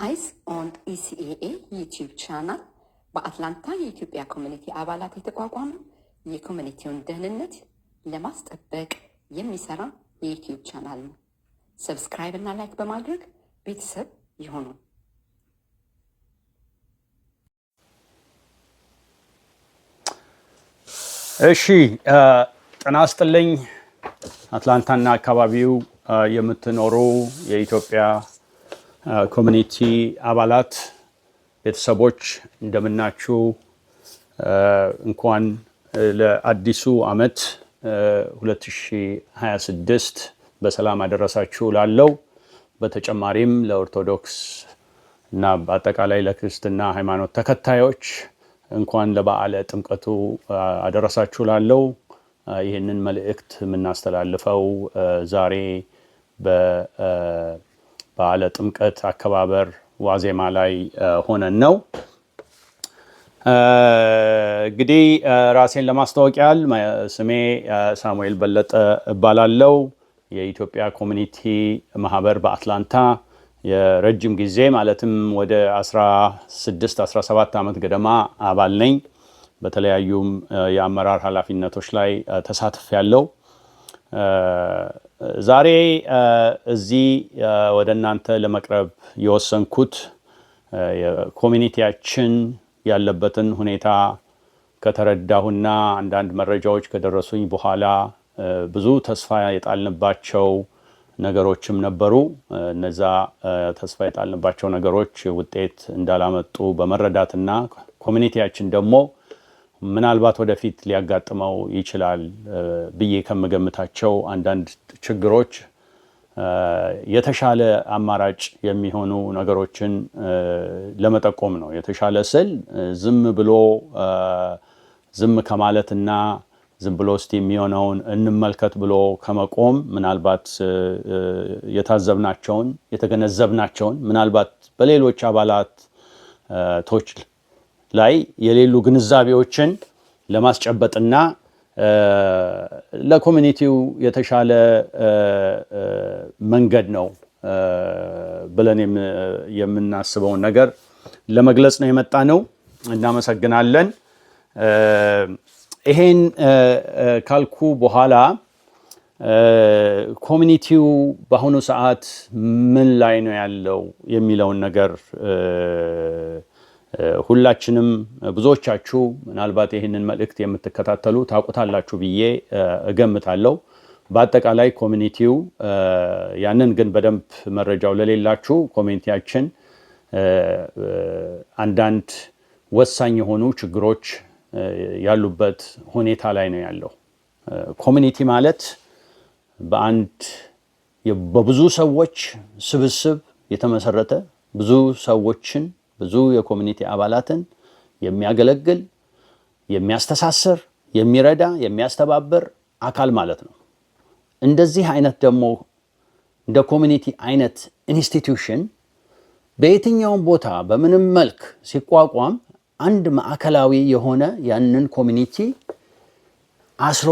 አይስ ኦንድ ኢሲኤኤ ዩቲዩብ ቻናል በአትላንታ የኢትዮጵያ ኮሚኒቲ አባላት የተቋቋመ የኮሚኒቲውን ደህንነት ለማስጠበቅ የሚሰራ የዩቲዩብ ቻናል ነው። ሰብስክራይብ እና ላይክ በማድረግ ቤተሰብ ይሁኑ። እሺ ጤና ይስጥልኝ። አትላንታና አካባቢው የምትኖሩ የኢትዮጵያ ኮሚኒቲ አባላት ቤተሰቦች እንደምናችሁ። እንኳን ለአዲሱ ዓመት 2026 በሰላም አደረሳችሁ ላለው በተጨማሪም ለኦርቶዶክስ እና በአጠቃላይ ለክርስትና ሃይማኖት ተከታዮች እንኳን ለበዓለ ጥምቀቱ አደረሳችሁ ላለው ይህንን መልእክት የምናስተላልፈው ዛሬ በበዓለ ጥምቀት አከባበር ዋዜማ ላይ ሆነን ነው። እንግዲህ ራሴን ለማስተዋወቅ ያህል ስሜ ሳሙኤል በለጠ እባላለሁ። የኢትዮጵያ ኮሚኒቲ ማህበር በአትላንታ የረጅም ጊዜ ማለትም ወደ 16-17 ዓመት ገደማ አባል ነኝ። በተለያዩም የአመራር ኃላፊነቶች ላይ ተሳትፌያለሁ። ዛሬ እዚህ ወደ እናንተ ለመቅረብ የወሰንኩት የኮሚኒቲያችን ያለበትን ሁኔታ ከተረዳሁና አንዳንድ መረጃዎች ከደረሱኝ በኋላ ብዙ ተስፋ የጣልንባቸው ነገሮችም ነበሩ። እነዛ ተስፋ የጣልንባቸው ነገሮች ውጤት እንዳላመጡ በመረዳትና ኮሚኒቲያችን ደግሞ ምናልባት ወደፊት ሊያጋጥመው ይችላል ብዬ ከምገምታቸው አንዳንድ ችግሮች የተሻለ አማራጭ የሚሆኑ ነገሮችን ለመጠቆም ነው። የተሻለ ስል ዝም ከማለትና ዝም ብሎ እስቲ የሚሆነውን እንመልከት ብሎ ከመቆም ምናልባት የታዘብናቸውን የተገነዘብናቸውን ምናልባት በሌሎች አባላቶች ላይ የሌሉ ግንዛቤዎችን ለማስጨበጥና ለኮሚኒቲው የተሻለ መንገድ ነው ብለን የምናስበውን ነገር ለመግለጽ ነው የመጣ ነው። እናመሰግናለን። ይሄን ካልኩ በኋላ ኮሚኒቲው በአሁኑ ሰዓት ምን ላይ ነው ያለው የሚለውን ነገር ሁላችንም ብዙዎቻችሁ ምናልባት ይህንን መልእክት የምትከታተሉ ታውቁታላችሁ ብዬ እገምታለሁ። በአጠቃላይ ኮሚኒቲው ያንን ግን በደንብ መረጃው ለሌላችሁ ኮሚኒቲያችን አንዳንድ ወሳኝ የሆኑ ችግሮች ያሉበት ሁኔታ ላይ ነው ያለው። ኮሚኒቲ ማለት በብዙ ሰዎች ስብስብ የተመሰረተ ብዙ የኮሚኒቲ አባላትን የሚያገለግል፣ የሚያስተሳስር፣ የሚረዳ፣ የሚያስተባብር አካል ማለት ነው። እንደዚህ አይነት ደግሞ እንደ ኮሚኒቲ አይነት ኢንስቲትዩሽን በየትኛውም ቦታ በምንም መልክ ሲቋቋም አንድ ማዕከላዊ የሆነ ያንን ኮሚኒቲ አስሮ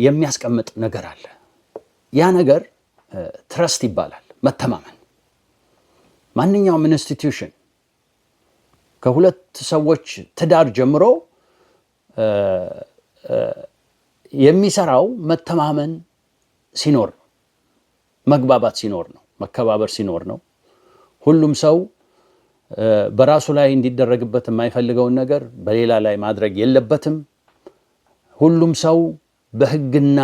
የሚያስቀምጥ ነገር አለ። ያ ነገር ትረስት ይባላል፣ መተማመን። ማንኛውም ኢንስቲትዩሽን ከሁለት ሰዎች ትዳር ጀምሮ የሚሰራው መተማመን ሲኖር ነው፣ መግባባት ሲኖር ነው፣ መከባበር ሲኖር ነው። ሁሉም ሰው በራሱ ላይ እንዲደረግበት የማይፈልገውን ነገር በሌላ ላይ ማድረግ የለበትም። ሁሉም ሰው በሕግና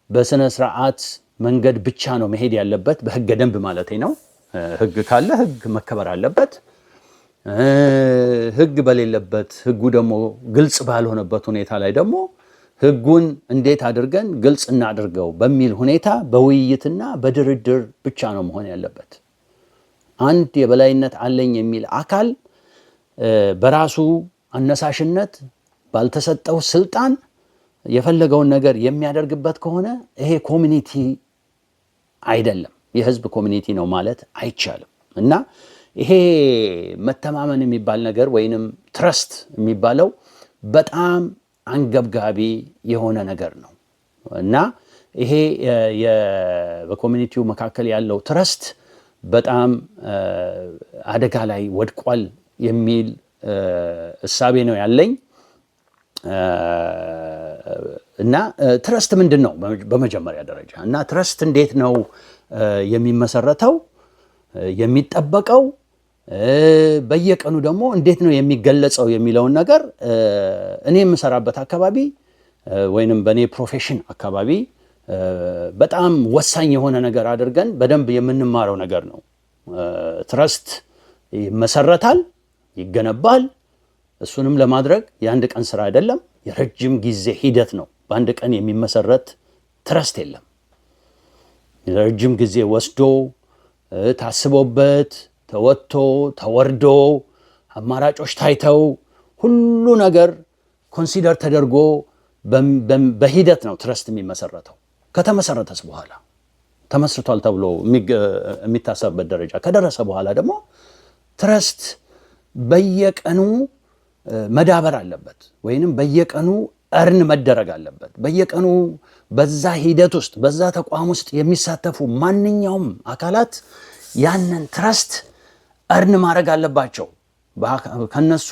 በስነ ስርዓት መንገድ ብቻ ነው መሄድ ያለበት። በሕገ ደንብ ማለቴ ነው። ሕግ ካለ ሕግ መከበር አለበት። ሕግ በሌለበት ሕጉ ደግሞ ግልጽ ባልሆነበት ሁኔታ ላይ ደግሞ ሕጉን እንዴት አድርገን ግልጽ እናድርገው በሚል ሁኔታ በውይይትና በድርድር ብቻ ነው መሆን ያለበት። አንድ የበላይነት አለኝ የሚል አካል በራሱ አነሳሽነት ባልተሰጠው ስልጣን የፈለገውን ነገር የሚያደርግበት ከሆነ ይሄ ኮሚኒቲ አይደለም፣ የህዝብ ኮሚኒቲ ነው ማለት አይቻልም። እና ይሄ መተማመን የሚባል ነገር ወይንም ትረስት የሚባለው በጣም አንገብጋቢ የሆነ ነገር ነው። እና ይሄ በኮሚኒቲው መካከል ያለው ትረስት በጣም አደጋ ላይ ወድቋል የሚል እሳቤ ነው ያለኝ። እና ትረስት ምንድን ነው በመጀመሪያ ደረጃ? እና ትረስት እንዴት ነው የሚመሰረተው የሚጠበቀው? በየቀኑ ደግሞ እንዴት ነው የሚገለጸው የሚለውን ነገር እኔ የምሰራበት አካባቢ ወይንም በእኔ ፕሮፌሽን አካባቢ በጣም ወሳኝ የሆነ ነገር አድርገን በደንብ የምንማረው ነገር ነው። ትረስት ይመሰረታል፣ ይገነባል። እሱንም ለማድረግ የአንድ ቀን ስራ አይደለም፣ የረጅም ጊዜ ሂደት ነው። በአንድ ቀን የሚመሰረት ትረስት የለም። የረጅም ጊዜ ወስዶ ታስቦበት ተወጥቶ ተወርዶ አማራጮች ታይተው ሁሉ ነገር ኮንሲደር ተደርጎ በሂደት ነው ትረስት የሚመሰረተው። ከተመሰረተስ በኋላ ተመስርቷል ተብሎ የሚታሰብበት ደረጃ ከደረሰ በኋላ ደግሞ ትረስት በየቀኑ መዳበር አለበት፣ ወይንም በየቀኑ እርን መደረግ አለበት። በየቀኑ በዛ ሂደት ውስጥ በዛ ተቋም ውስጥ የሚሳተፉ ማንኛውም አካላት ያንን ትረስት እርን ማድረግ አለባቸው። ከነሱ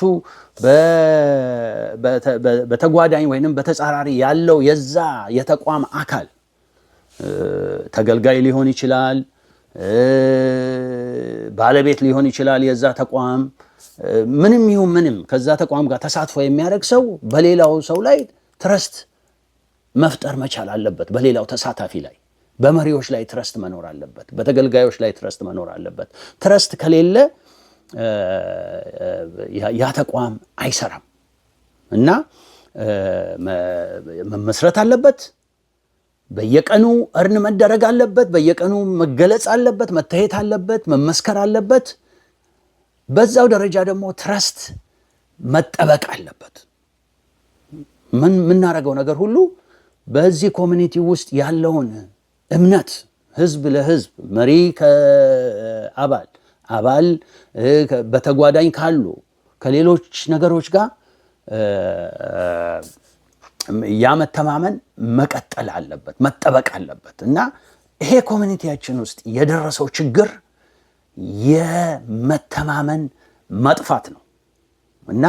በተጓዳኝ ወይንም በተጻራሪ ያለው የዛ የተቋም አካል ተገልጋይ ሊሆን ይችላል፣ ባለቤት ሊሆን ይችላል። የዛ ተቋም ምንም ይሁን ምንም ከዛ ተቋም ጋር ተሳትፎ የሚያደርግ ሰው በሌላው ሰው ላይ ትረስት መፍጠር መቻል አለበት። በሌላው ተሳታፊ ላይ፣ በመሪዎች ላይ ትረስት መኖር አለበት። በተገልጋዮች ላይ ትረስት መኖር አለበት። ትረስት ከሌለ ያ ተቋም አይሰራም እና መመስረት አለበት። በየቀኑ እርን መደረግ አለበት። በየቀኑ መገለጽ አለበት፣ መታየት አለበት፣ መመስከር አለበት። በዛው ደረጃ ደግሞ ትረስት መጠበቅ አለበት። የምናደርገው ነገር ሁሉ በዚህ ኮሚኒቲ ውስጥ ያለውን እምነት ህዝብ ለህዝብ፣ መሪ ከአባል አባል በተጓዳኝ ካሉ ከሌሎች ነገሮች ጋር ያ መተማመን መቀጠል አለበት፣ መጠበቅ አለበት እና ይሄ ኮሚኒቲያችን ውስጥ የደረሰው ችግር የመተማመን መጥፋት ነው እና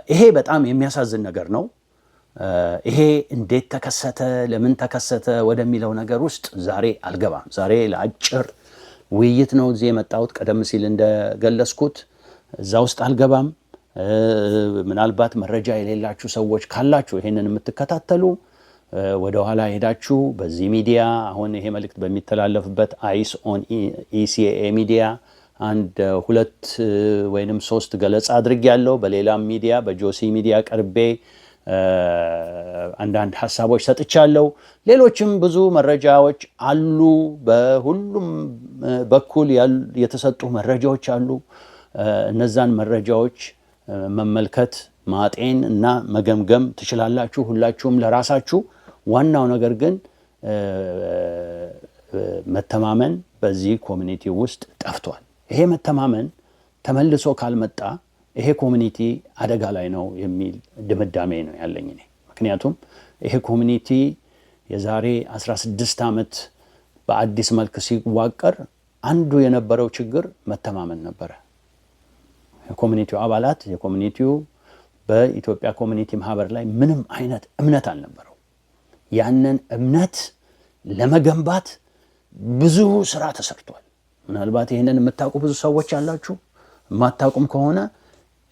ይሄ በጣም የሚያሳዝን ነገር ነው። ይሄ እንዴት ተከሰተ፣ ለምን ተከሰተ ወደሚለው ነገር ውስጥ ዛሬ አልገባም። ዛሬ ለአጭር ውይይት ነው እዚህ የመጣሁት። ቀደም ሲል እንደገለጽኩት እዛ ውስጥ አልገባም። ምናልባት መረጃ የሌላችሁ ሰዎች ካላችሁ ይሄንን የምትከታተሉ ወደኋላ ሄዳችሁ በዚህ ሚዲያ አሁን ይሄ መልእክት በሚተላለፍበት አይስ ኦን ኢሲኤ ሚዲያ 1-2 ወይንም 3 ገለጻ አድርጌያለሁ። በሌላም ሚዲያ በጆሲ ሚዲያ ቀርቤ አንዳንድ ሀሳቦች ሰጥቻለሁ። ሌሎችም ብዙ መረጃዎች አሉ። በሁሉም በኩል የተሰጡ መረጃዎች አሉ። እነዛን መረጃዎች መመልከት፣ ማጤን እና መገምገም ትችላላችሁ ሁላችሁም ለራሳችሁ። ዋናው ነገር ግን መተማመን በዚህ ኮሚኒቲ ውስጥ ጠፍቷል። ይሄ መተማመን ተመልሶ ካልመጣ ይሄ ኮሚኒቲ አደጋ ላይ ነው የሚል ድምዳሜ ነው ያለኝ እኔ። ምክንያቱም ይሄ ኮሚኒቲ የዛሬ 16 ዓመት በአዲስ መልክ ሲዋቀር አንዱ የነበረው ችግር መተማመን ነበረ። የኮሚኒቲው አባላት የኮሚኒቲው በኢትዮጵያ ኮሚኒቲ ማህበር ላይ ምንም አይነት እምነት አልነበረው። ያንን እምነት ለመገንባት ብዙ ስራ ተሰርቷል። ምናልባት ይሄንን የምታውቁ ብዙ ሰዎች አላችሁ። የማታውቁም ከሆነ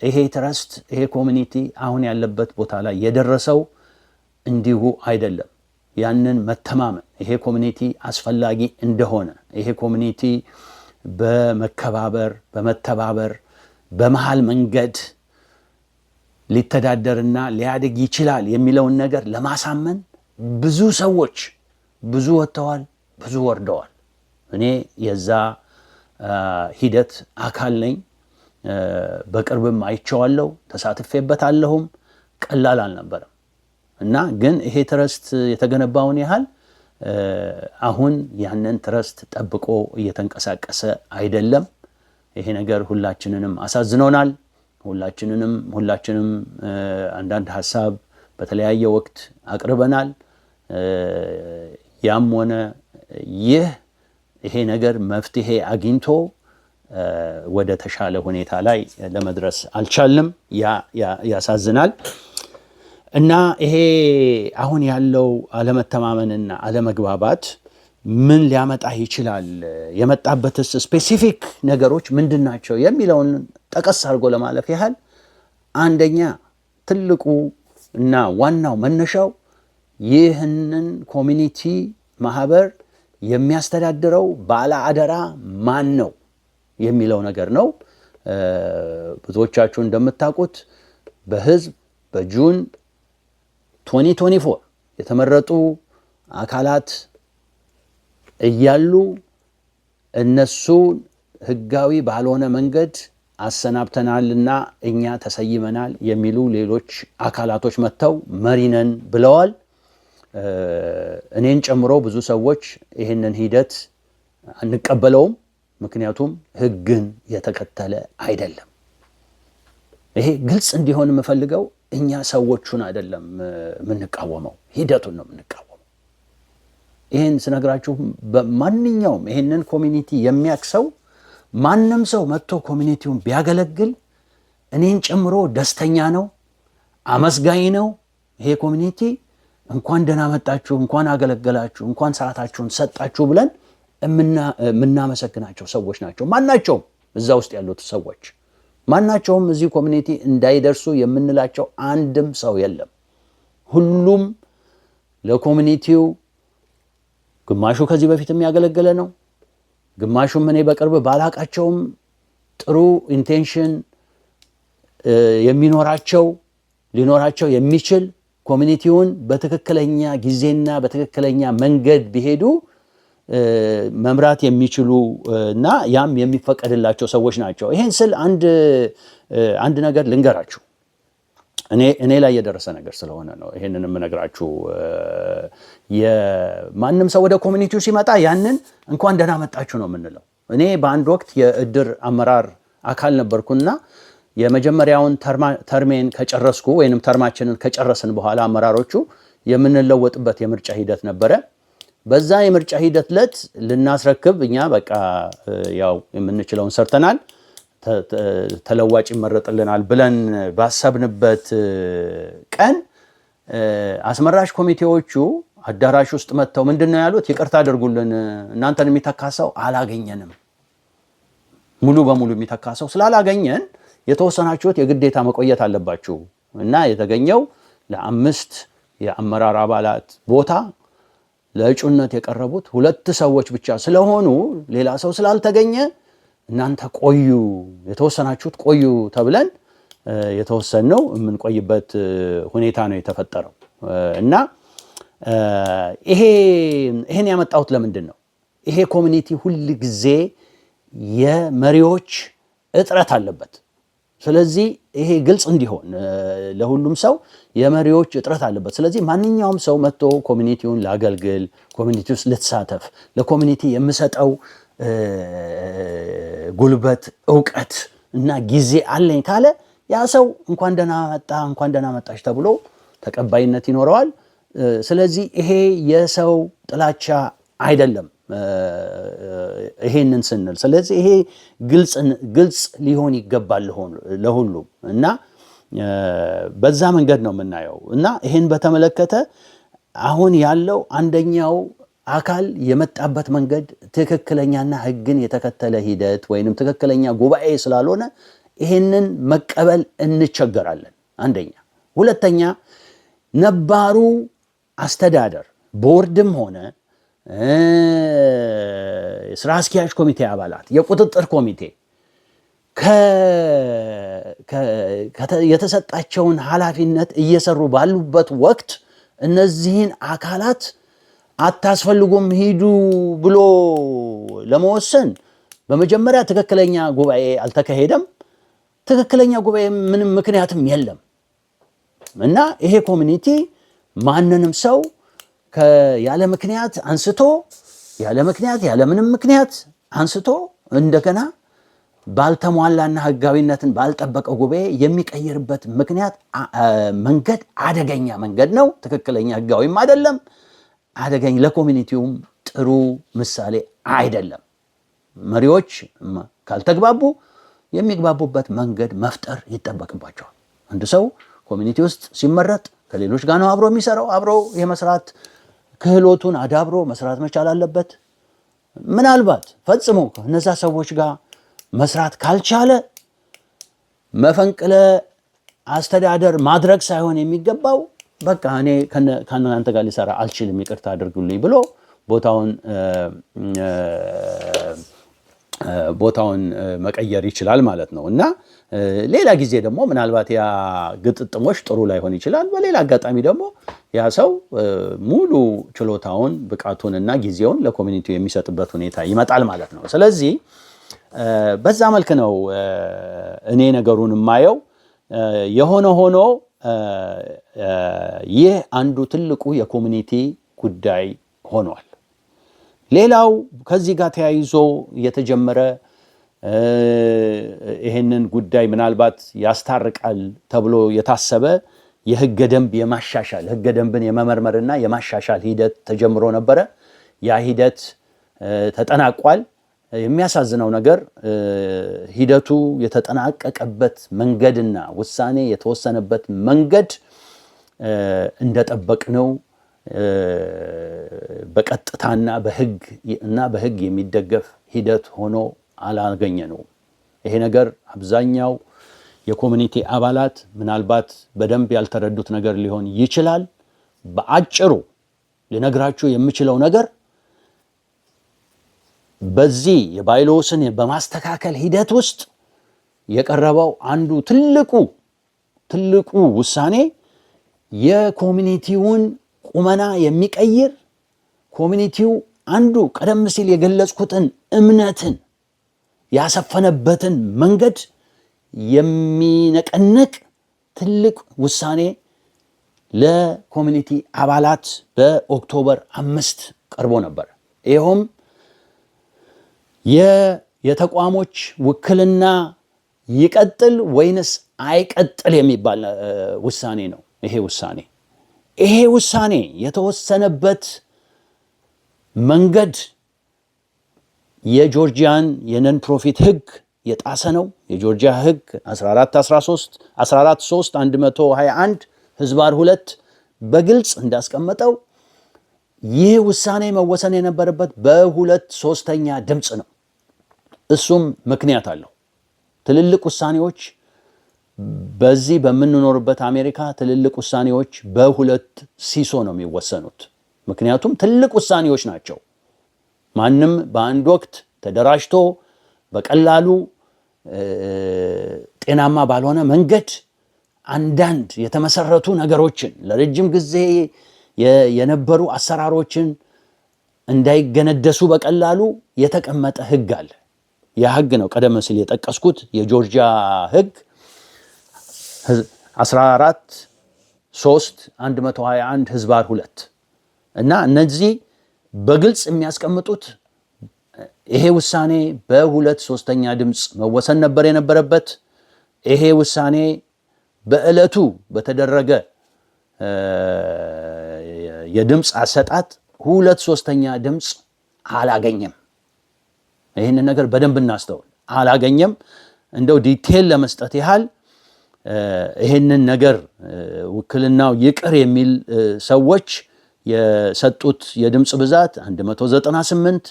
ይሄ ትረስት ይሄ ኮሚኒቲ አሁን ያለበት ቦታ ላይ የደረሰው እንዲሁ አይደለም። ያንን መተማመን ይሄ ኮሚኒቲ አስፈላጊ እንደሆነ ይሄ ኮሚኒቲ በመከባበር በመተባበር በመሃል መንገድ ሊተዳደርና ሊያድግ ይችላል የሚለውን ነገር ለማሳመን ብዙ ሰዎች ብዙ ወጥተዋል፣ ብዙ ወርደዋል። እኔ የዛ ሂደት አካል ነኝ። በቅርብም አይቼዋለሁ፣ ተሳትፌበታለሁም። ቀላል አልነበረም እና ግን ይሄ ትረስት የተገነባውን ያህል አሁን ያንን ትረስት ጠብቆ እየተንቀሳቀሰ አይደለም። ይሄ ነገር ሁላችንንም አሳዝኖናል። ሁላችንም አንዳንድ ሀሳብ በተለያየ ወቅት አቅርበናል። ያም ሆነ ይህ ይሄ ነገር መፍትሄ አግኝቶ ወደ ተሻለ ሁኔታ ላይ ለመድረስ አልቻልንም። ያሳዝናል። እና ይሄ አሁን ያለው አለመተማመንና አለመግባባት ምን ሊያመጣ ይችላል? የመጣበትስ ስፔሲፊክ ነገሮች ምንድናቸው የሚለውን ጠቀስ አድርጎ ለማለፍ ያህል አንደኛ ትልቁ እና ዋናው መነሻው ይህንን ኮሚኒቲ ማህበር የሚያስተዳድረው ባለ አደራ ማን ነው የሚለው ነገር ነው። ብዙዎቻችሁ እንደምታውቁት በህዝብ በጁን 2024 የተመረጡ አካላት እያሉ እነሱ ህጋዊ ባልሆነ መንገድ አሰናብተናልና እኛ ተሰይመናል የሚሉ ሌሎች አካላቶች መጥተው መሪነን ብለዋል። እኔን ጨምሮ ብዙ ሰዎች ይህንን ሂደት አንቀበለውም፣ ምክንያቱም ህግን የተከተለ አይደለም። ይሄ ግልጽ እንዲሆን የምፈልገው እኛ ሰዎቹን አይደለም የምንቃወመው፣ ሂደቱን ነው የምንቃወመው። ይህን ስነግራችሁ በማንኛውም ይህንን ኮሚኒቲ የሚያክሰው ማንም ሰው መጥቶ ኮሚኒቲውን ቢያገለግል እኔን ጨምሮ ደስተኛ ነው፣ አመስጋኝ ነው። ይሄ ኮሚኒቲ እንኳን ደህና መጣችሁ፣ እንኳን አገለገላችሁ፣ እንኳን ሰዓታችሁን ሰጣችሁ ብለን የምናመሰግናቸው ሰዎች ናቸው። ማናቸውም እዛ ውስጥ ያሉት ሰዎች ማናቸውም እዚህ ኮሚኒቲ እንዳይደርሱ የምንላቸው አንድም ሰው የለም። ሁሉም ለኮሚኒቲው ግማሹ ከዚህ በፊት የሚያገለግለ ነው፣ ግማሹም እኔ በቅርብ ባላቃቸውም ጥሩ ኢንቴንሽን ሊኖራቸው የሚችል ኮሚኒቲውን በትክክለኛ ጊዜና በትክክለኛ መንገድ ቢሄዱ መምራት የሚችሉ እና ያም የሚፈቀድላቸው ሰዎች ናቸው። ይሄን ስል አንድ ነገር ልንገራችሁ። እኔ ላይ የደረሰ ነገር ስለሆነ ነው ይሄንን የምነግራችሁ። ማንም ሰው ወደ ኮሚኒቲው ሲመጣ ያንን እንኳን ደህና መጣችሁ ነው የምንለው። እኔ በአንድ ወቅት የእድር አመራር አካል ነበርኩና የመጀመሪያውን ተርሜን ከጨረስኩ ወይንም ተርማችንን ከጨረስን በኋላ አመራሮቹ የምንለወጥበት የምርጫ ሂደት ነበረ። በዛ የምርጫ ሂደት ለት ልናስረክብ እኛ በቃ ያው የምንችለውን ሰርተናል፣ ተለዋጭ ይመረጥልናል ብለን ባሰብንበት ቀን አስመራጭ ኮሚቴዎቹ አዳራሽ ውስጥ መጥተው ምንድነው ያሉት? ይቅርታ አድርጉልን፣ እናንተን የሚተካሰው አላገኘንም። ሙሉ በሙሉ የሚተካሰው ስላላገኘን የተወሰናችሁት የግዴታ መቆየት አለባችሁ እና የተገኘው ለ5 የአመራር አባላት ቦታ ለእጩነት የቀረቡት 2 ሰዎች ብቻ ስለሆኑ ሌላ ሰው ስላልተገኘ እናንተ ቆዩ፣ የተወሰናችሁት ቆዩ ተብለን የተወሰነው የምንቆይበት ሁኔታ ነው የተፈጠረው። እና ይሄን ያመጣሁት ለምንድን ነው? ይሄ ኮሚኒቲ ሁል ጊዜ የመሪዎች እጥረት አለበት። ስለዚህ ይሄ ግልጽ እንዲሆን ለሁሉም ሰው የመሪዎች እጥረት አለበት። ስለዚህ ማንኛውም ሰው መጥቶ ኮሚኒቲውን ላገልግል፣ ኮሚኒቲ ውስጥ ልትሳተፍ፣ ለኮሚኒቲ የምሰጠው ጉልበት፣ እውቀት እና ጊዜ አለኝ ካለ ያ ሰው እንኳን ደህና መጣ፣ እንኳን ደህና መጣሽ ተብሎ ተቀባይነት ይኖረዋል። ስለዚህ ይሄ የሰው ጥላቻ አይደለም ይሄንን ስንል። ስለዚህ ይሄ ግልጽ ሊሆን ይገባል ለሁሉም እና በዛ መንገድ ነው የምናየው። እና ይሄን በተመለከተ አሁን ያለው አንደኛው አካል የመጣበት መንገድ ትክክለኛና ሕግን የተከተለ ሂደት ወይንም ትክክለኛ ጉባኤ ስላልሆነ ይሄንን መቀበል እንቸገራለን። አንደኛ። ሁለተኛ ነባሩ አስተዳደር ቦርድም ሆነ ስራ አስኪያጅ ኮሚቴ አባላት፣ የቁጥጥር ኮሚቴ የተሰጣቸውን ኃላፊነት እየሰሩ ባሉበት ወቅት እነዚህን አካላት አታስፈልጉም ሂዱ ብሎ ለመወሰን በመጀመሪያ ትክክለኛ ጉባኤ አልተካሄደም። ትክክለኛ ጉባኤ ምንም ምክንያትም የለም እና ይሄ ኮሚኒቲ ማንንም ሰው ያለ ምክንያት አንስቶ ያለ ምንም ምክንያት አንስቶ እንደገና ባልተሟላና ህጋዊነትን ባልጠበቀው ጉባኤ የሚቀይርበት መንገድ አደገኛ መንገድ ነው። ትክክለኛ ህጋዊም አይደለም፣ ለኮሚኒቲውም ጥሩ ምሳሌ አይደለም። መሪዎች ካልተግባቡ የሚግባቡበት መንገድ መፍጠር ይጠበቅባቸዋል። አንድ ሰው ኮሚኒቲ ውስጥ ሲመረጥ ከሌሎች ጋር ነው አብሮ የሚሰራው። አብሮ የመስራት ክህሎቱን አዳብሮ መስራት መቻል አለበት። ምናልባት ፈጽሞ ከነዛ ሰዎች ጋር መስራት ካልቻለ መፈንቅለ አስተዳደር ማድረግ ሳይሆን የሚገባው በቃ እኔ ከእናንተ ጋር ሊሰራ አልችልም ይቅርታ አድርጉልኝ ብሎ ቦታውን መቀየር ይችላል ማለት ነው። እና ሌላ ጊዜ ደግሞ ምናልባት ያ ግጥጥሞች ጥሩ ላይሆን ይችላል። በሌላ አጋጣሚ ደግሞ ያ ሰው ሙሉ ችሎታውን ብቃቱንና ጊዜውን ለኮሚኒቲው የሚሰጥበት ሁኔታ ይመጣል ማለት ነው። ስለዚህ በዛ መልክ ነው እኔ ነገሩን የማየው። የሆነ ሆኖ ይህ አንዱ ትልቁ የኮሚኒቲ ጉዳይ ሆኗል። ሌላው ከዚህ ጋር ተያይዞ የተጀመረ ይሄንን ጉዳይ ምናልባት ያስታርቃል ተብሎ የታሰበ የህገ ደንብ የማሻሻል ህገ ደንብን የመመርመርና የማሻሻል ሂደት ተጀምሮ ነበረ። ያ ሂደት ተጠናቋል። የሚያሳዝነው ነገር ሂደቱ የተጠናቀቀበት መንገድና ውሳኔ የተወሰነበት መንገድ እንደጠበቅነው በቀጥታና በህግ የሚደገፍ ሂደት ሆኖ አላገኘነውም። ይሄ ነገር አብዛኛው የኮሚኒቲ አባላት ምናልባት በደንብ ያልተረዱት ነገር ሊሆን ይችላል። በአጭሩ ልነግራችሁ የምችለው ነገር በዚህ የባይሎስን በማስተካከል ሂደት ውስጥ የቀረበው አንዱ ትልቁ ውሳኔ የኮሚኒቲውን ቁመና የሚቀይር ኮሚኒቲው አንዱ ቀደም ሲል የገለጽኩትን እምነትን ያሰፈነበትን መንገድ የሚነቀንቅ ትልቅ ውሳኔ ለኮሚኒቲ አባላት በኦክቶበር 5 ቀርቦ ነበር። ይኸውም የተቋሞች ውክልና ይቀጥል ወይንስ አይቀጥል የሚባል ውሳኔ ነው። ይሄ ውሳኔ የተወሰነበት መንገድ የጆርጂያን የነን ፕሮፊት ህግ የጣሰ ነው። የጆርጂያ ህግ 143/121 ህዝባር 2 በግልጽ እንዳስቀመጠው ይህ ውሳኔ መወሰን የነበረበት በ2/3 ድምፅ ነው። እሱም ምክንያት አለው። ትልልቅ ውሳኔዎች በዚህ በምንኖርበት አሜሪካ ትልልቅ ውሳኔዎች በ2 ነው የሚወሰኑት። ምክንያቱም ትልቅ ውሳኔዎች ናቸው። ማንም በአንድ ወቅት ተደራጅቶ በቀላሉ ጤናማ ባልሆነ መንገድ አንዳንድ የተመሰረቱ ነገሮችን ለረጅም ጊዜ የነበሩ አሰራሮችን እንዳይገነደሱ በቀላሉ የተቀመጠ ህግ አለ። ያ ህግ ነው ቀደም ሲል የጠቀስኩት የጆርጂያ ህግ 143/121 ህዝባር 2 እና እነዚህ በግልጽ የሚያስቀምጡት ይሄ ውሳኔ በ2/3 ድምፅ መወሰን ነበር የነበረበት። ይሄ ውሳኔ በዕለቱ በተደረገ የድምፅ አሰጣጥ 2/3 ድምፅ አላገኘም። ይህንን ነገር በደንብ እናስተውል። አላገኘም። እንደው ዲቴል ለመስጠት ያህል ይህንን ነገር ውክልናው ይቅር የሚል ሰዎች የሰጡት የድምፅ ብዛት 198፣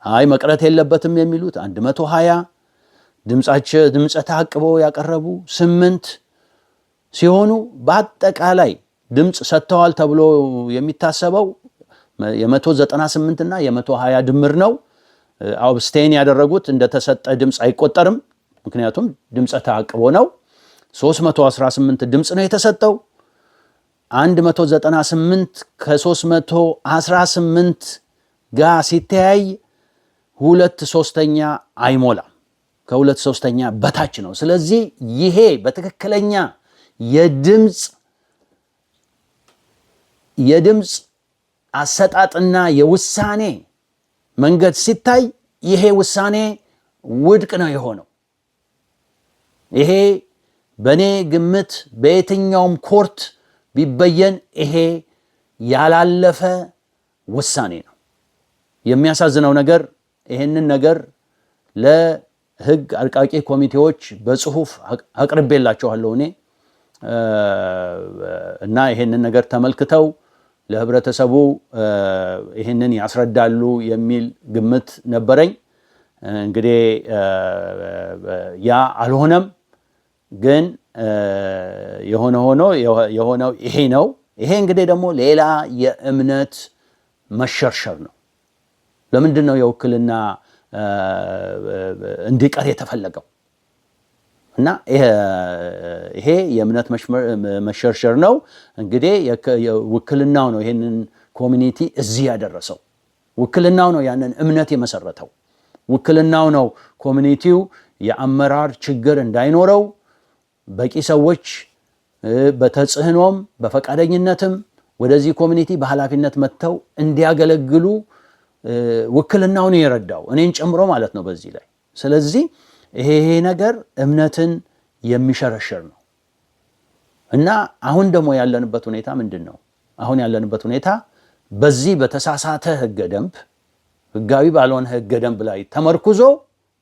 አይ መቅረት የለበትም የሚሉት 120፣ ድምፀ ተአቅቦ ያቀረቡ 8 ሲሆኑ በአጠቃላይ ድምፅ ሰጥተዋል ተብሎ የሚታሰበው የ198 እና የ120 ድምር ነው። አብስቴን ያደረጉት እንደተሰጠ ድምፅ አይቆጠርም። ምክንያቱም ድምፀ ተአቅቦ ነው። 318 ድምፅ ነው የተሰጠው። 198 ከ318 ጋር ሲተያይ 2/3 አይሞላም። ከ2/3 በታች ነው። ስለዚህ ይሄ በትክክለኛ የድምፅ አሰጣጥና የውሳኔ መንገድ ሲታይ ይሄ ውሳኔ ውድቅ ነው የሆነው። ይሄ በእኔ ግምት በየትኛውም ኮርት ቢበየን ይሄ ያላለፈ ውሳኔ ነው። የሚያሳዝነው ነገር ይሄንን ነገር ለህግ አርቃቂ ኮሚቴዎች በጽሁፍ አቅርቤላቸዋለሁ እኔ እና ይሄንን ነገር ተመልክተው ለህብረተሰቡ ይሄንን ያስረዳሉ የሚል ግምት ነበረኝ። እንግዲህ ያ አልሆነም። ግን የሆነው ይሄ ነው። ይሄ እንግዲህ ደግሞ ሌላ የእምነት መሸርሸር ነው። ለምንድን ነው የውክልና እንዲቀር የተፈለገው? እና ይሄ የእምነት መሸርሸር ነው። እንግዲህ ውክልናው ነው ይሄንን ኮሚኒቲ እዚህ ያደረሰው። ውክልናው ነው ያንን እምነት የመሰረተው። ውክልናው ነው ኮሚኒቲው የአመራር ችግር እንዳይኖረው በቂ ሰዎች በተጽህኖም በፈቃደኝነትም ወደዚህ ኮሚኒቲ በኃላፊነት መጥተው እንዲያገለግሉ ውክልናውን የረዳው እኔን ጨምሮ ማለት ነው በዚህ ላይ። ስለዚህ ይሄ ነገር እምነትን የሚሸረሽር ነው እና አሁን ደግሞ ያለንበት ሁኔታ ምንድን ነው? አሁን ያለንበት ሁኔታ በዚህ በተሳሳተ ህገ ደንብ፣ ህጋዊ ባልሆነ ህገ ደንብ ላይ ተመርኩዞ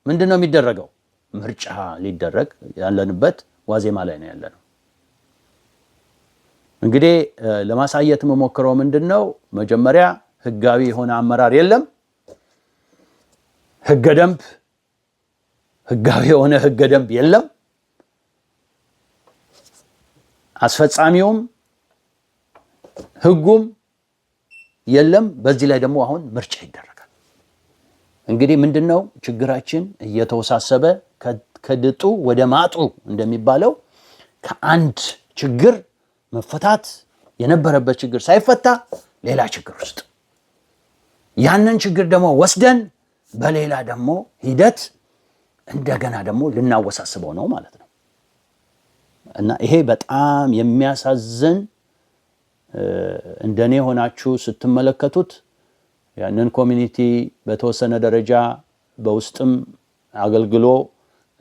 ምንድን ነው የሚደረገው? ምርጫ ሊደረግ ያለንበት ዋዜማ ላይ ነው ያለነው። እንግዲህ ለማሳየት የምሞክረው ምንድን ነው? መጀመሪያ ህጋዊ የሆነ አመራር የለም። ህጋዊ የሆነ ህገ ደንብ የለም። አስፈጻሚውም ህጉም የለም። በዚህ ላይ ደግሞ አሁን ምርጫ ይደረጋል። እንግዲህ ምንድነው ችግራችን? እየተወሳሰበ ከድጡ ወደ ማጡ እንደሚባለው ከአንድ ችግር መፈታት የነበረበት ችግር ሳይፈታ ሌላ ችግር ውስጥ ያንን ችግር ደግሞ ወስደን በሌላ ደግሞ ሂደት እንደገና ደግሞ ልናወሳስበው ነው ማለት ነው። እና ይሄ በጣም የሚያሳዝን እንደኔ ሆናችሁ ስትመለከቱት ያንን ኮሚኒቲ በተወሰነ ደረጃ በውስጥም አገልግሎ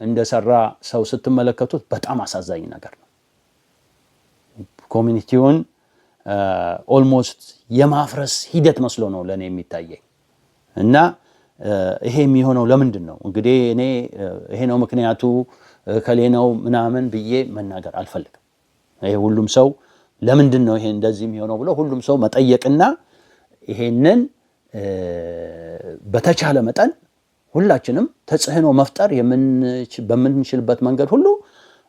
እንደሰራ ሰው ስትመለከቱት በጣም አሳዛኝ ነገር ነው። ኮሚኒቲውን ኦልሞስት የማፍረስ ሂደት መስሎ ነው ለኔ የሚታየኝ። እና ይሄ የሚሆነው ለምንድን ነው? እንግዲህ እኔ ይሄ ነው ምክንያቱ ከሌ ነው ምናምን ብዬ መናገር አልፈልግም። ይሄ ሁሉም ሰው ለምንድን ነው ይሄ እንደዚህ የሚሆነው ብሎ ሁሉም ሰው መጠየቅና ይሄንን በተቻለ መጠን ሁላችንም ተጽዕኖ መፍጠር በምንችልበት መንገድ ሁሉ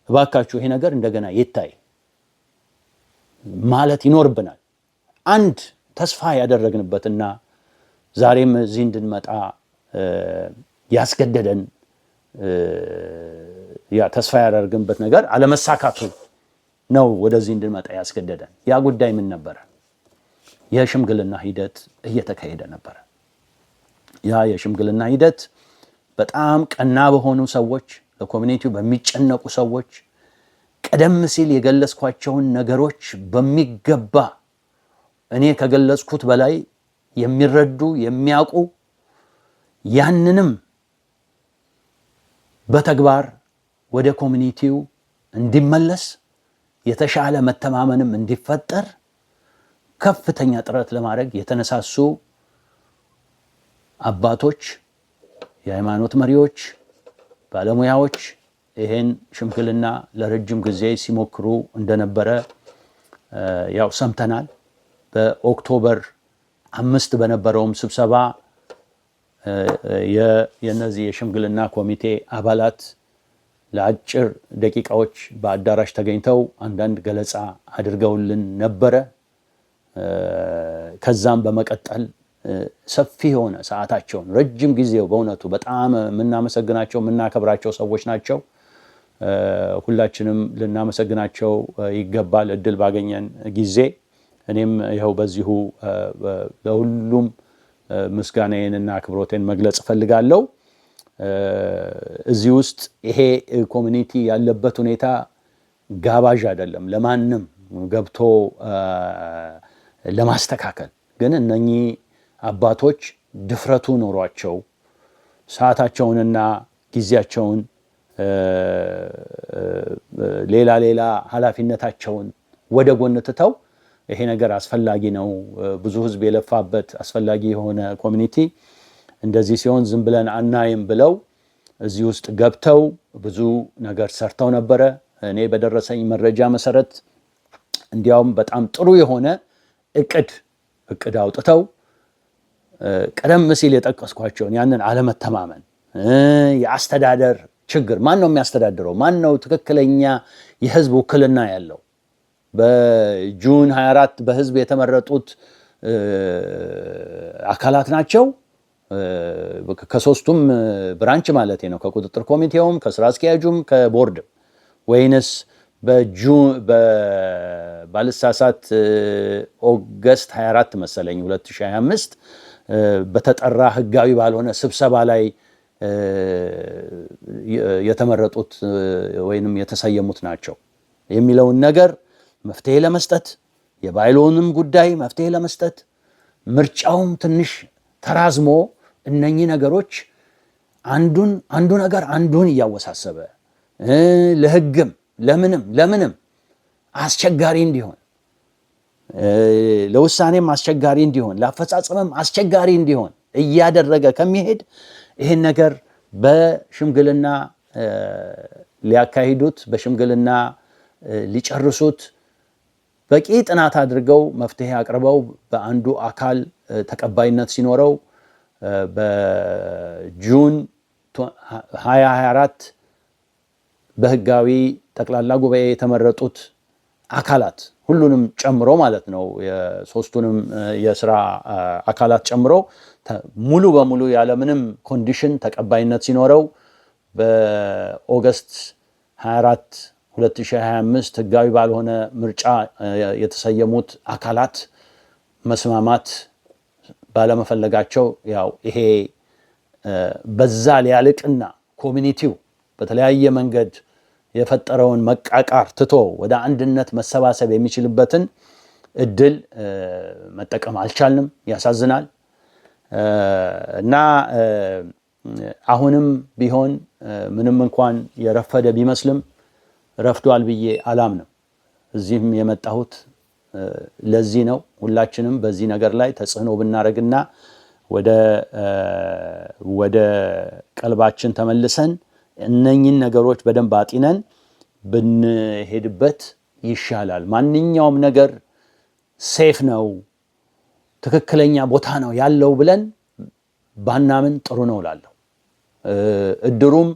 እባካችሁ ይሄ ነገር እንደገና ይታይ ማለት ይኖርብናል። አንድ ተስፋ ያደረግንበትና ዛሬም እዚህ እንድንመጣ ያስገደደን ተስፋ ያደረግንበት ነገር አለመሳካቱ ነው ወደዚህ እንድንመጣ ያስገደደን። ያ ጉዳይ ምን ነበረ? የሽምግልና ሂደት እየተካሄደ ነበረ። ያ የሽምግልና ሂደት በጣም ቀና በሆኑ ሰዎች፣ ለኮሚኒቲው በሚጨነቁ ሰዎች ቀደም ሲል የገለጽኳቸውን ነገሮች በሚገባ እኔ ከገለጽኩት በላይ የሚረዱ የሚያውቁ ያንንም በተግባር ወደ ኮሚኒቲው እንዲመለስ የተሻለ መተማመንም እንዲፈጠር ከፍተኛ ጥረት ለማድረግ የተነሳሱ አባቶች፣ የሃይማኖት መሪዎች፣ ባለሙያዎች ይሄን ሽምግልና ለረጅም ጊዜ ሲሞክሩ እንደነበረ ያው ሰምተናል። በኦክቶበር 5 በነበረውም ስብሰባ የነዚህ የሽምግልና ኮሚቴ አባላት ለአጭር ደቂቃዎች በአዳራሽ ተገኝተው አንዳንድ ገለጻ አድርገውልን ነበረ። ከዛም በመቀጠል ሰፊ የሆነ ሰዓታቸውን ረጅም ጊዜው በእውነቱ በጣም የምናመሰግናቸው የምናከብራቸው ሰዎች ናቸው። ሁላችንም ልናመሰግናቸው ይገባል እድል ባገኘን ጊዜ። እኔም ይኸው በዚሁ ለሁሉም ምስጋናዬንና አክብሮቴን መግለጽ እፈልጋለሁ። እዚህ ውስጥ ይሄ ኮሚኒቲ ያለበት ሁኔታ ጋባዥ አይደለም ለማንም ገብቶ ለማስተካከል። ግን እነኚህ አባቶች ድፍረቱ ኖሯቸው ሰዓታቸውንና ጊዜያቸውን ሌላ ኃላፊነታቸውን ወደ ጎን ትተው ይሄ ነገር አስፈላጊ ነው፣ ብዙ ህዝብ የለፋበት አስፈላጊ የሆነ ኮሚኒቲ እንደዚህ ሲሆን ዝም ብለን አናይም ብለው እዚህ ውስጥ ገብተው ብዙ ነገር ሰርተው ነበረ። እኔ በደረሰኝ መረጃ መሰረት እንዲያውም በጣም ጥሩ የሆነ እቅድ አውጥተው ቀደም ሲል የጠቀስኳቸውን ያንን አለመተማመን፣ የአስተዳደር ችግር፣ ማን ነው የሚያስተዳድረው? ማን ነው ትክክለኛ የህዝብ ውክልና ያለው? በጁን 24 በህዝብ የተመረጡት አካላት ናቸው። ከሶስቱም ብራንች ማለት ነው፣ ከቁጥጥር ኮሚቴውም፣ ከስራ አስኪያጁም፣ ከቦርድም ወይንስ ባልሳሳት ኦገስት 24 መሰለኝ 2025 በተጠራ ህጋዊ ባልሆነ ስብሰባ ላይ የተመረጡት ወይንም የተሰየሙት ናቸው የሚለውን ነገር መፍትሄ ለመስጠት፣ የባይሎንም ጉዳይ መፍትሄ ለመስጠት፣ ምርጫውም ትንሽ ተራዝሞ እነኚህ ነገሮች አንዱ ነገር አንዱን እያወሳሰበ ለህግም ለምንም አስቸጋሪ እንዲሆን፣ ለውሳኔም አስቸጋሪ እንዲሆን፣ ለአፈጻጸምም አስቸጋሪ እንዲሆን እያደረገ ከሚሄድ ይህን ነገር በሽምግልና ሊያካሂዱት፣ በሽምግልና ሊጨርሱት፣ በቂ ጥናት አድርገው መፍትሄ አቅርበው በአንዱ አካል ተቀባይነት ሲኖረው በጁን 2024 በህጋዊ ጠቅላላ ጉባኤ የተመረጡት አካላት ሁሉንም ጨምሮ ማለት ነው፣ የሶስቱንም የስራ አካላት ጨምሮ ሙሉ በሙሉ ያለምንም ኮንዲሽን ተቀባይነት ሲኖረው በኦገስት 24 2025 ህጋዊ ባልሆነ ምርጫ የተሰየሙት አካላት መስማማት ባለመፈለጋቸው ያው ይሄ በዛ ሊያልቅና ኮሚኒቲው በተለያየ መንገድ የፈጠረውን መቃቃር ትቶ ወደ አንድነት መሰባሰብ የሚችልበትን እድል መጠቀም አልቻልንም። ያሳዝናል። እና አሁንም ቢሆን ምንም እንኳን የረፈደ ቢመስልም ረፍዷል ብዬ አላምንም። እዚህም የመጣሁት ለዚህ ነው። ሁላችንም በዚህ ነገር ላይ ተጽዕኖ ብናደርግና ወደ ቀልባችን ተመልሰን እነኚህን ነገሮች በደንብ አጢነን ብንሄድበት ይሻላል። ማንኛውም ነገር ሴፍ ነው፣ ትክክለኛ ቦታ ነው ያለው ብለን ባናምን ጥሩ ነው እላለሁ። እድሩም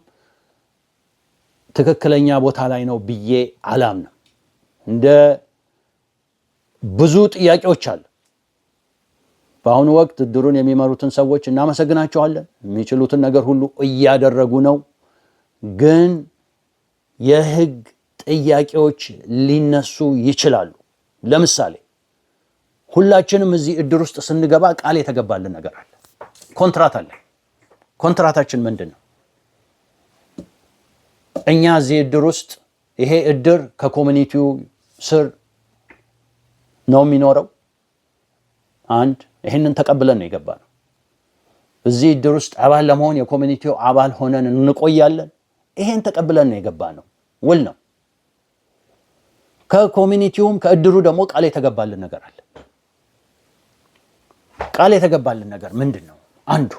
ትክክለኛ ቦታ ላይ ነው ብዬ አላምንም። እንደ ብዙ ጥያቄዎች አሉ። በአሁኑ ወቅት እድሩን የሚመሩትን ሰዎች እናመሰግናቸዋለን። የሚችሉትን ነገር ሁሉ እያደረጉ ነው። ግን የህግ ጥያቄዎች ሊነሱ ይችላሉ። ለምሳሌ ሁላችንም እዚህ እድር ውስጥ ስንገባ ቃል የተገባልን ነገር አለ፣ ኮንትራት አለ። ኮንትራታችን ምንድን ነው? እኛ እዚህ እድር ውስጥ ይሄ እድር ከኮሚኒቲው ስር ነው የሚኖረው። ይህንን ተቀብለን ነው የገባነው። እዚህ እድር ውስጥ አባል ለመሆን የኮሚኒቲው አባል ሆነን እንቆያለን። ይሄን ተቀብለን ነው የገባነው። ውል ነው። ከኮሚኒቲውም ከእድሩ ደግሞ ቃል የተገባልን ነገር አለ። ቃል የተገባልን ነገር ምንድን ነው? አንዱ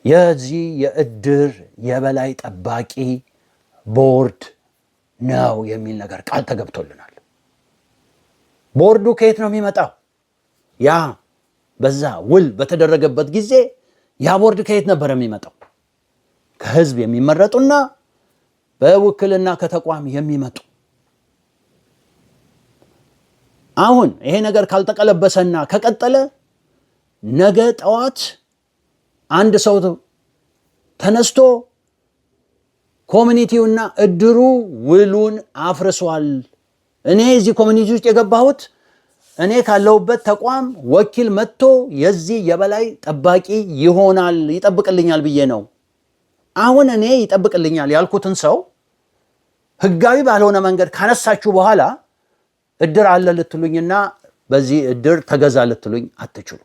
የዚህ የእድር የበላይ ጠባቂ ቦርድ ነው የሚል ነገር ቃል ተገብቶልናል። ቦርዱ ከየት ነው የሚመጣው? ያ በዛ ውል በተደረገበት ጊዜ ያ ቦርድ ከየት ነበር የሚመጣው? ከህዝብ የሚመረጡና በውክልና ከተቋም የሚመጡ። አሁን ይሄ ነገር ካልተቀለበሰና ከቀጠለ ነገ ጠዋት አንድ ሰው ተነስቶ ኮሚኒቲውና እድሩ ውሉን አፍርሷል፣ እኔ እዚህ ኮሚኒቲ ውስጥ የገባሁት እኔ ካለሁበት ተቋም ወኪል መጥቶ የዚህ የበላይ ጠባቂ ይሆናል ይጠብቅልኛል ብዬ ነው። አሁን እኔ ይጠብቅልኛል ያልኩትን ሰው ህጋዊ ባልሆነ መንገድ ካነሳችሁ በኋላ እድር አለ ልትሉኝና በዚህ እድር ተገዛ ልትሉኝ አትችሉ።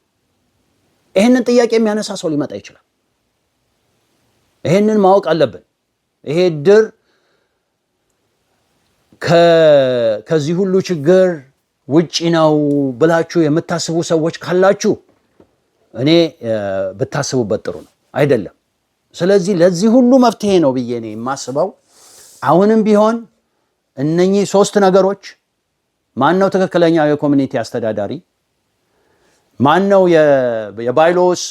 ይህንን ጥያቄ የሚያነሳ ሰው ሊመጣ ይችላል። ይህንን ማወቅ አለብን። ይሄ እድር ከዚህ ሁሉ ችግር ውጪ ነው ብላችሁ የምታስቡ ሰዎች ካላችሁ እኔ ብታስቡበት ጥሩ ነው። አይደለም። ስለዚህ ለዚህ ሁሉ መፍትሄ ነው ብዬ እኔ የማስበው አሁንም ቢሆን እነኚህ 3 ነገሮች ማን ነው ትክክለኛው የኮሚኒቲ አስተዳዳሪ? ማን ነው የባይሎስ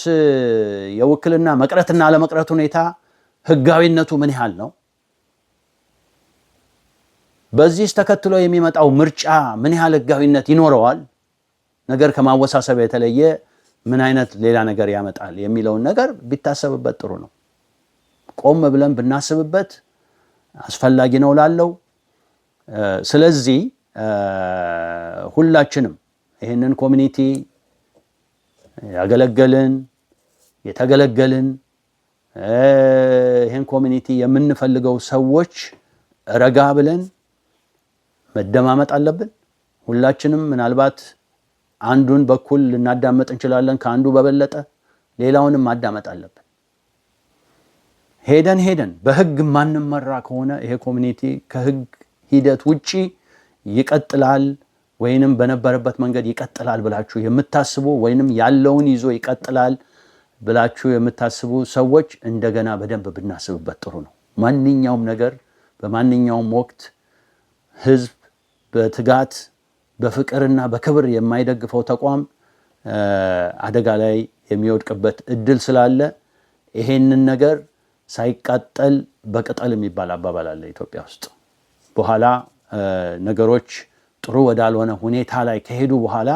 የውክልና መቅረትና ለመቅረት ሁኔታ ህጋዊነቱ ምን ያህል ነው? በዚህ ተከትሎ የሚመጣው ምርጫ ምን ያህል ህጋዊነት ይኖረዋል? ነገር ከማወሳሰብ የተለየ ምን አይነት ሌላ ነገር ያመጣል የሚለውን ነገር ቢታሰብበት ጥሩ ነው። ቆም ብለን ብናስብበት አስፈላጊ ነው ላለው። ስለዚህ ሁላችንም ይህንን ኮሚኒቲ ያገለገልን የተገለገልን ይህን ኮሚኒቲ የምንፈልገው ሰዎች ረጋ ብለን መደማመጥ አለብን። ሁላችንም ምናልባት አንዱን በኩል ልናዳመጥ እንችላለን፣ ከአንዱ በበለጠ ሌላውንም ማዳመጥ አለብን። ሄደን በህግ ማንመራ ከሆነ ይሄ ኮሚኒቲ ከህግ ሂደት ውጪ ይቀጥላል ወይንም በነበረበት መንገድ ይቀጥላል ብላችሁ የምታስቡ ወይንም ያለውን ይዞ ይቀጥላል ብላችሁ የምታስቡ ሰዎች እንደገና በደንብ ብናስብበት ጥሩ ነው። ማንኛውም ነገር በማንኛውም ወቅት ህዝብ በትጋት በፍቅርና በክብር የማይደግፈው ተቋም አደጋ ላይ የሚወድቅበት እድል ስላለ ይሄንን ነገር ሳይቃጠል በቅጠል የሚባል አባባል አለ ኢትዮጵያ ውስጥ። በኋላ ነገሮች ጥሩ ወዳልሆነ ሁኔታ ላይ ከሄዱ በኋላ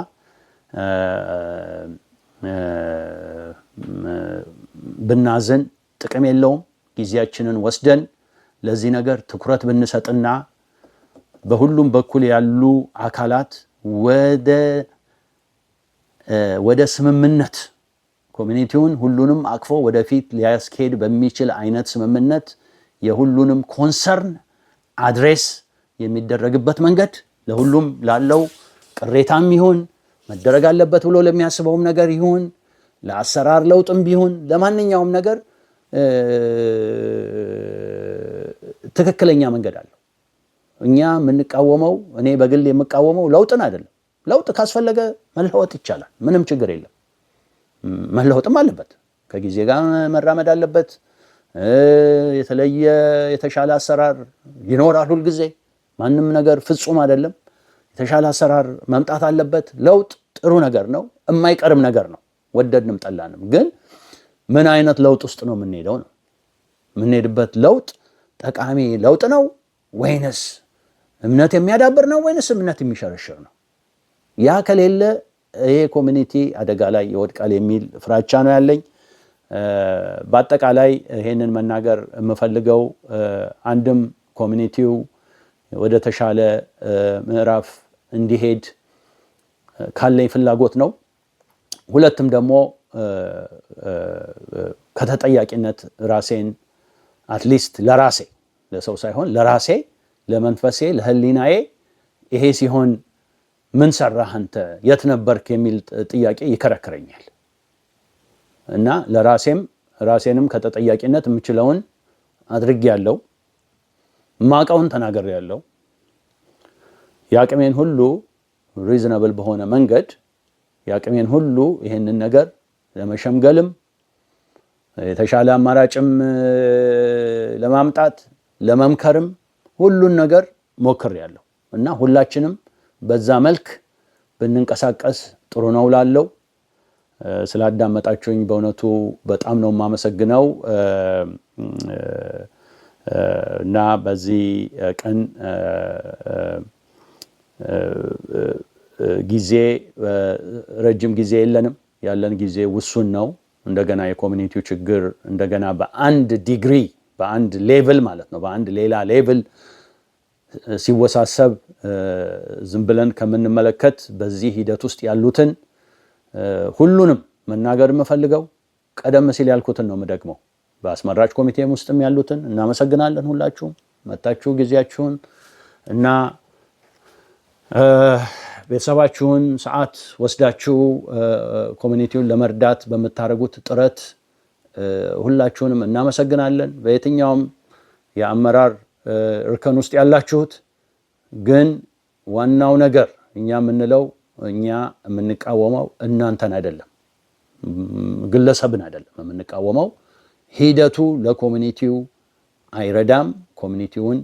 ብናዝን ጥቅም የለውም። ጊዜያችንን ወስደን ለዚህ ነገር ትኩረት ብንሰጥና በሁሉም በኩል ያሉ አካላት ወደ ስምምነት ኮሚኒቲውን ሁሉንም አቅፎ ወደፊት ሊያስኬድ በሚችል አይነት ስምምነት የሁሉንም ኮንሰርን አድሬስ የሚደረግበት መንገድ ለሁሉም ላለው ቅሬታም ይሁን መደረግ አለበት ብሎ ለሚያስበውም ነገር ይሁን ለአሰራር ለውጥም ቢሆን ለማንኛውም ነገር ትክክለኛ መንገድ አለው። እኛ የምንቃወመው እኔ በግል የምቃወመው ለውጥን አይደለም። ለውጥ ካስፈለገ መለወጥ ይቻላል፣ ምንም ችግር የለም። መለወጥም አለበት፣ ከጊዜ ጋር መራመድ አለበት። የተለየ የተሻለ አሰራር ይኖራል። ሁልጊዜ ማንም ነገር ፍጹም አይደለም። የተሻለ አሰራር መምጣት አለበት። ለውጥ ጥሩ ነገር ነው፣ የማይቀርም ነገር ነው፣ ወደድንም ጠላንም። ግን ምን አይነት ለውጥ ውስጥ ነው የምንሄደው ነው የምንሄድበት። ለውጥ ጠቃሚ ለውጥ ነው ወይንስ እምነት የሚያዳብር ነው ወይንስ እምነት የሚሸረሽር ነው? ያ ከሌለ ይሄ ኮሚኒቲ አደጋ ላይ ይወድቃል የሚል ፍራቻ ነው ያለኝ። በአጠቃላይ ይሄንን መናገር የምፈልገው አንድም ኮሚኒቲው ወደ ተሻለ ምዕራፍ እንዲሄድ ካለኝ ፍላጎት ነው። ሁለትም ደግሞ ከተጠያቂነት ራሴን አትሊስት ለራሴ ለሰው ሳይሆን ለራሴ ለመንፈሴ ለህሊናዬ ይሄ ሲሆን ምን ሰራህ አንተ የት ነበርክ የሚል ጥያቄ ይከረክረኛል እና ራሴንም ከተጠያቂነት የምችለውን አድርጌያለሁ፣ ማቀውን ተናግሬያለሁ። ያቅሜን ሁሉ ሪዝነብል በሆነ መንገድ ያቅሜን ሁሉ ይሄንን ነገር ለመሸምገልም የተሻለ አማራጭም ለማምጣት ለመምከርም ሁሉን ነገር ሞክሬያለሁ እና ሁላችንም በዛ መልክ ብንንቀሳቀስ ጥሩ ነው ላለው። ስላዳመጣችሁኝ በእውነቱ በጣም ነው የማመሰግነው እና በዚህ ቀን ጊዜ ረጅም ጊዜ የለንም፣ ያለን ጊዜ ውሱን ነው። እንደገና የኮሚኒቲው ችግር እንደገና በአንድ ዲግሪ በአንድ ሌቭል ማለት ነው በአንድ ሌላ ሌቭል ሲወሳሰብ ዝም ብለን ከምንመለከት በዚህ ሂደት ውስጥ ያሉትን ሁሉንም መናገር የምፈልገው ቀደም ሲል ያልኩትን ነው የምደግመው። በአስመራጭ ኮሚቴም ውስጥም ያሉትን እናመሰግናለን። ሁላችሁም መጣችሁ ጊዜያችሁን እና ቤተሰባችሁን ሰዓት ወስዳችሁ ኮሚኒቲውን ለመርዳት በምታደርጉት ጥረት ሁላችሁንም እናመሰግናለን። በየትኛውም የአመራር እርከን ውስጥ ያላችሁት ግን ዋናው ነገር እኛ የምንለው እኛ የምንቃወመው እናንተን አይደለም፣ ግለሰብን አይደለም የምንቃወመው። ሂደቱ ለኮሚኒቲው አይረዳም፣ ኮሚኒቲውን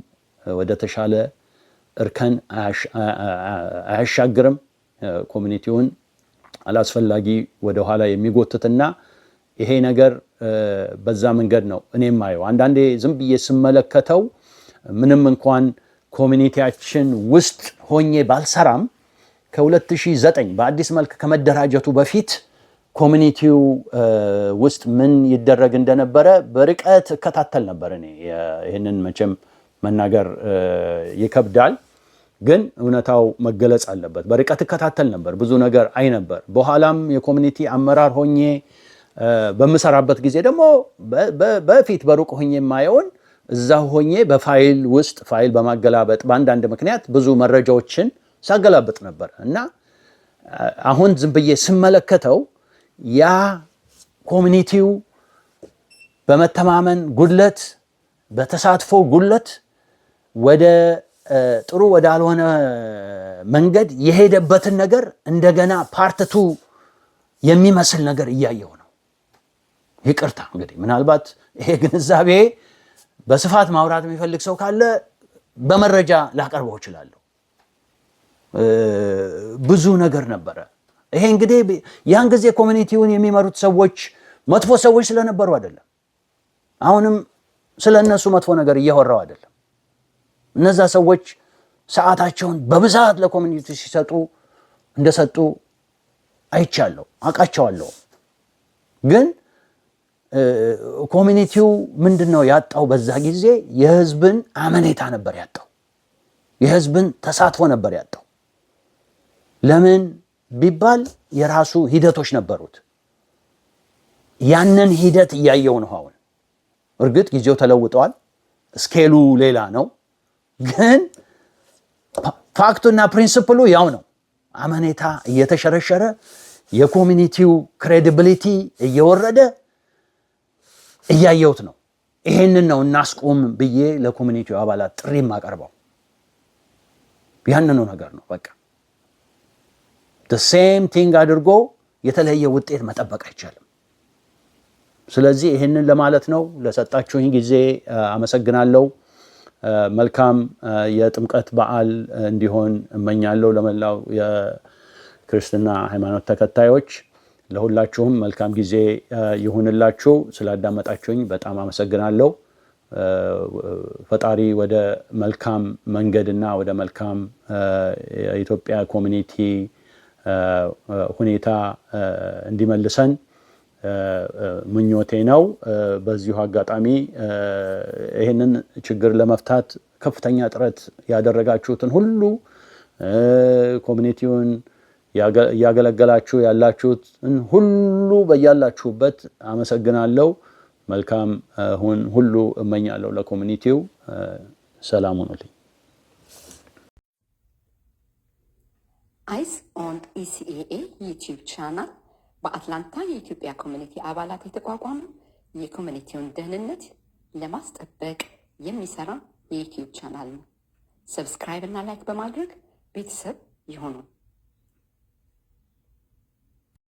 ወደ ተሻለ እርከን አያሻግርም፣ ኮሚኒቲውን አላስፈላጊ ወደ ኋላ የሚጎትትና ይሄ ነገር በዛ መንገድ ነው እኔም አየው። አንዳንዴ ዝም ብዬ ስመለከተው ምንም እንኳን ኮሚኒቲያችን ውስጥ ሆኜ ባልሰራም ከ2009 በአዲስ መልክ ከመደራጀቱ በፊት ኮሚኒቲው ውስጥ ምን ይደረግ እንደነበረ በርቀት እከታተል ነበር። እኔ ይህንን መቼም መናገር ይከብዳል፣ ግን እውነታው መገለጽ አለበት። በርቀት እከታተል ነበር፣ ብዙ ነገር አይ ነበር። በኋላም የኮሚኒቲ አመራር ሆኜ በምሰራበት ጊዜ ደግሞ በፊት በሩቅ ሆኜ የማየውን እዛ ሆኜ በፋይል ውስጥ ፋይል በማገላበጥ በአንዳንድ ምክንያት ብዙ መረጃዎችን ሳገላበጥ ነበር እና አሁን ዝም ብዬ ስመለከተው ያ ኮሚኒቲው በመተማመን ጉድለት፣ በተሳትፎ ጉድለት ወደ ጥሩ ወዳልሆነ መንገድ የሄደበትን ነገር እንደገና ፓርት2 የሚመስል ነገር እያየው ነው። ይቅርታ እንግዲህ ምናልባት ይሄ ግንዛቤ በስፋት ማውራት የሚፈልግ ሰው ካለ በመረጃ ላቀርበው እችላለሁ። ብዙ ነገር ነበረ። ይሄ እንግዲህ ያን ጊዜ ኮሚኒቲውን የሚመሩት ሰዎች መጥፎ ሰዎች ስለነበሩ አይደለም። አሁንም ስለነሱ መጥፎ ነገር እያወራው አይደለም። እነዛ ሰዎች ሰዓታቸውን በብዛት ለኮሚኒቲ ሲሰጡ እንደሰጡ አይቻለሁ፣ አውቃቸዋለሁ። ግን ኮሚኒቲው ምንድነው ያጣው? በዛ ጊዜ የህዝብን አመኔታ ነበር ያጣው፣ የህዝብን ተሳትፎ ነበር ያጣው። ለምን ቢባል የራሱ ሂደቶች ነበሩት። ያንን ሂደት እያየው ነው አሁን። እርግጥ ጊዜው ተለውጧል፣ ስኬሉ ሌላ ነው። ግን ፋክቱና ፕሪንሲፕሉ ያው ነው። አመኔታ እየተሸረሸረ የኮሚኒቲው ክሬዲቢሊቲ እየወረደ እያየውት ነው። ይሄንን ነው እናስቆም ብዬ ለኮሚኒቲው አባላት ጥሪ ማቀርበው። ያንኑ ነገር ነው በቃ the same thing አድርጎ የተለየ ውጤት መጠበቅ አይቻልም። ስለዚህ ይሄንን ለማለት ነው። ለሰጣችሁኝ ጊዜ አመሰግናለሁ። መልካም የጥምቀት በዓል እንዲሆን እመኛለሁ ለመላው የክርስትና ሃይማኖት ተከታዮች። ለሁላችሁም መልካም ጊዜ ይሁንላችሁ። ስላዳመጣችሁኝ በጣም አመሰግናለሁ። ፈጣሪ ወደ መልካም መንገድና ወደ መልካም የኢትዮጵያ ኮሚኒቲ ሁኔታ እንዲመልሰን ምኞቴ ነው። በዚሁ አጋጣሚ ይህንን ችግር ለመፍታት ከፍተኛ ጥረት ያደረጋችሁትን ሁሉ ኮሚኒቲውን ያገለገላችሁ ያላችሁትን ሁሉ በያላችሁበት አመሰግናለሁ። መልካም ሁሉ እመኛለሁ ለኮሚኒቲው። ሰላም ሁኑልኝ። አይስ ኦን ኢሲኤኤ ዩቲዩብ ቻናል በአትላንታ የኢትዮጵያ ኮሚኒቲ አባላት የተቋቋመ የኮሚኒቲውን ደህንነት ለማስጠበቅ የሚሰራ የዩቲዩብ ቻናል ነው። ሰብስክራይብ እና ላይክ በማድረግ ቤተሰብ ይሁኑ።